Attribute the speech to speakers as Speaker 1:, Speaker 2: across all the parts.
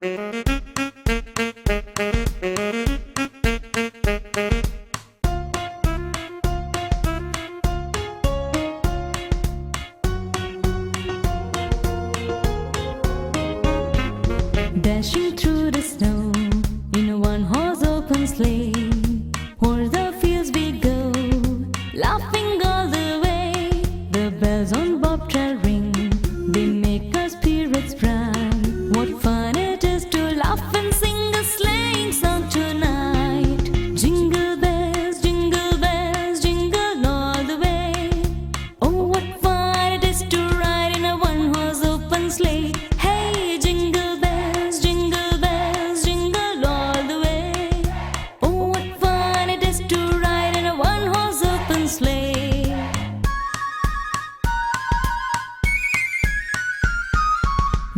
Speaker 1: Dashing through the snow in a one-horse open sleigh, o'er the fields we go, laughing all the way. The bells on bobtail ring, they make our spirits bright. What fun it is to laugh and sing a sleighing song tonight. Jingle bells, jingle all the way. Oh, what fun it is to ride in a one-horse open sleigh. Hey, jingle bells, jingle all the way. Oh, what fun it is to ride in a one-horse open sleigh.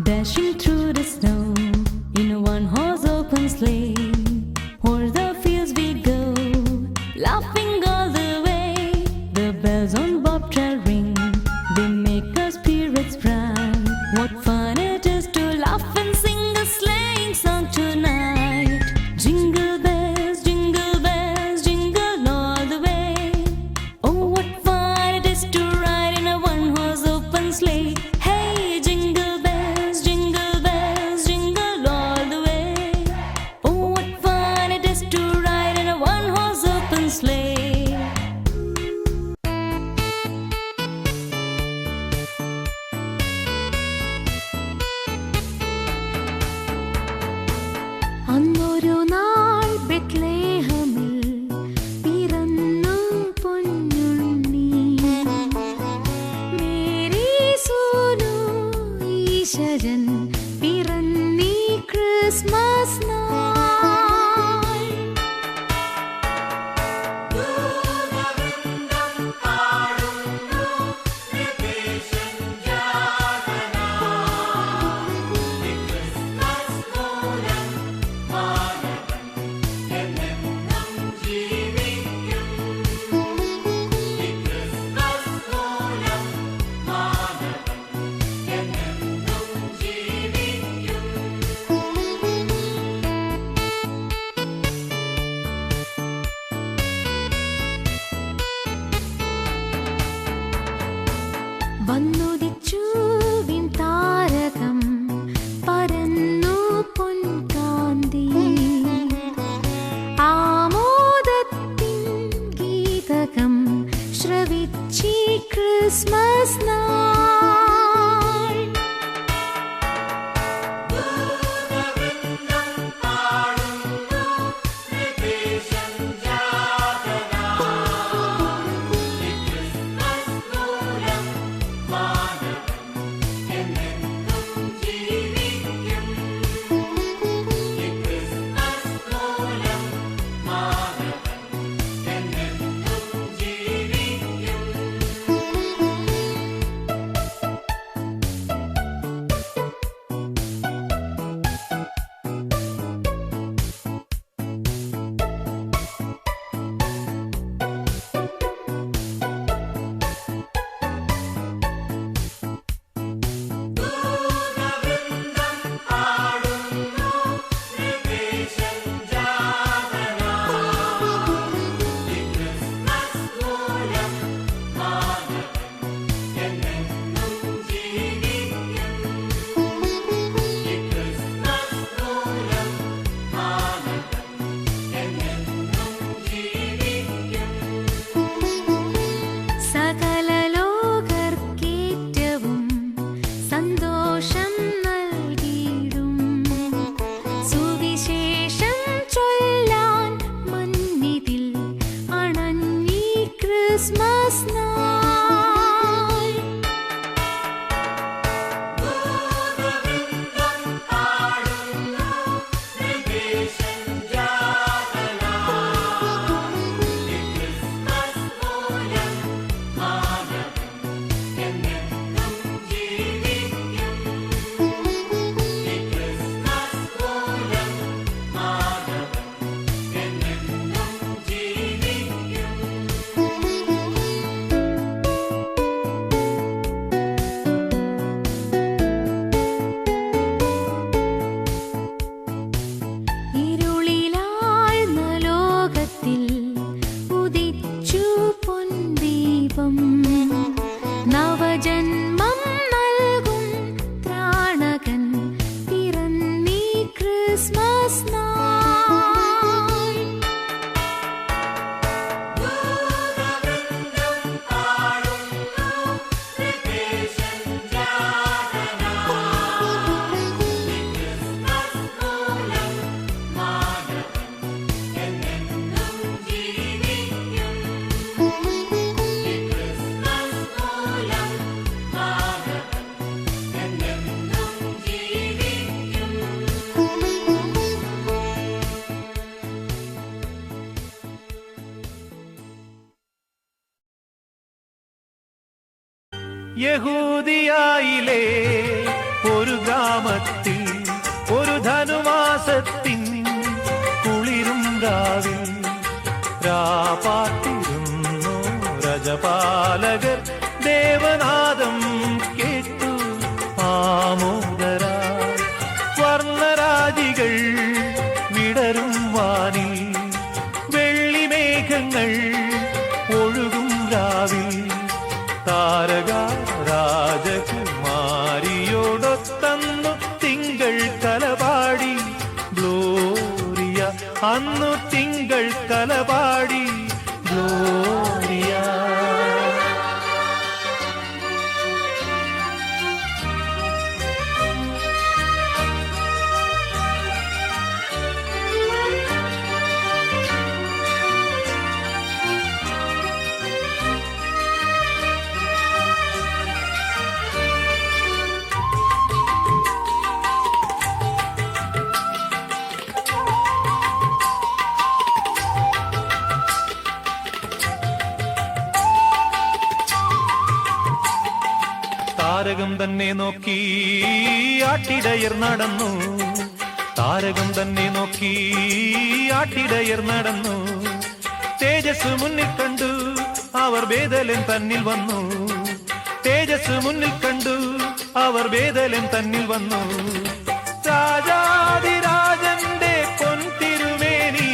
Speaker 1: Dashing through the snow in a one-horse open sleigh, o'er the fields we go, laughing all the way. The bells on bobtail ring, they make our spirits bright. What fun it is to laugh and sing a sleighing song tonight. Jingle bells, jingle all the way. Oh, what fun it is to ride in a one-horse open sleigh. Hey, jingle bells, jingle all the way. Oh, what fun it is to ride in a one-horse open sleigh.
Speaker 2: അന്നൊരു നാൾ ബെത്ലേഹമിൽ പിറന്നു പൊന്നുണ്ണി. Mary Sonu ഈശ്വരൻ പിറന്നീ Christmas നാൾ.
Speaker 3: യഹൂദിയായിലെ ഒരു ഗ്രാമത്തിൽ ഒരു ധനുമാസത്തിൻ കുളിരും രാവിൽ രാപാർത്തിരുന്നു രജപാലകർ ദേവനാദം കേട്ടു ആമോദരാ വർണ്ണരാജികൾ വിടരും വാനിൽ വെള്ളിമേഘങ്ങൾ ഒഴുകും രാവിൽ താരക രാജകുമാരിയോടൊത്തന്നു തിങ്കൾ കലപാടി ഗ്ലോറിയ അന്നു തിങ്കൾ കലപാടി ഗ്ലോറിയ. താരകം തന്നെ നോക്കി ആട്ടിടയർ നടന്നു താരകം തന്നെ നോക്കി ആട്ടിടയർ നടന്നു തേജസ് മുന്നിൽ കണ്ടു അവർ ബേതലൻ തന്നിൽ വന്നു തേജസ് മുന്നിൽ കണ്ടു അവർ ബേതലൻ തന്നിൽ വന്നു രാജാതിരാജന്റെ പൊൻതിരുമേനി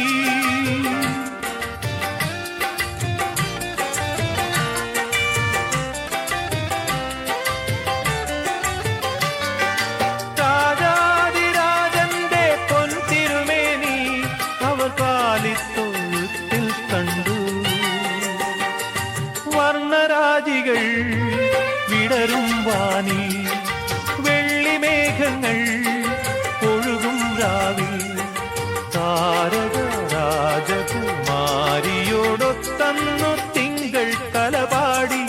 Speaker 3: ത്തിൽ കണ്ടു വർണ്ണരാജികൾ വിടരും വാനി വെള്ളിമേഘങ്ങൾ ഒഴുകും രാവിൽ താരക രാജകുമാരിയോടൊത്തന്നു തിങ്കൾ കലപാടി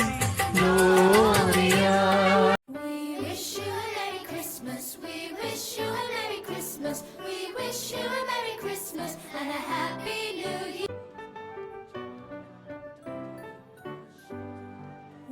Speaker 3: Gloria.
Speaker 4: We wish you a Merry Christmas. We wish you a Merry Christmas. We wish you a Merry Christmas and a happy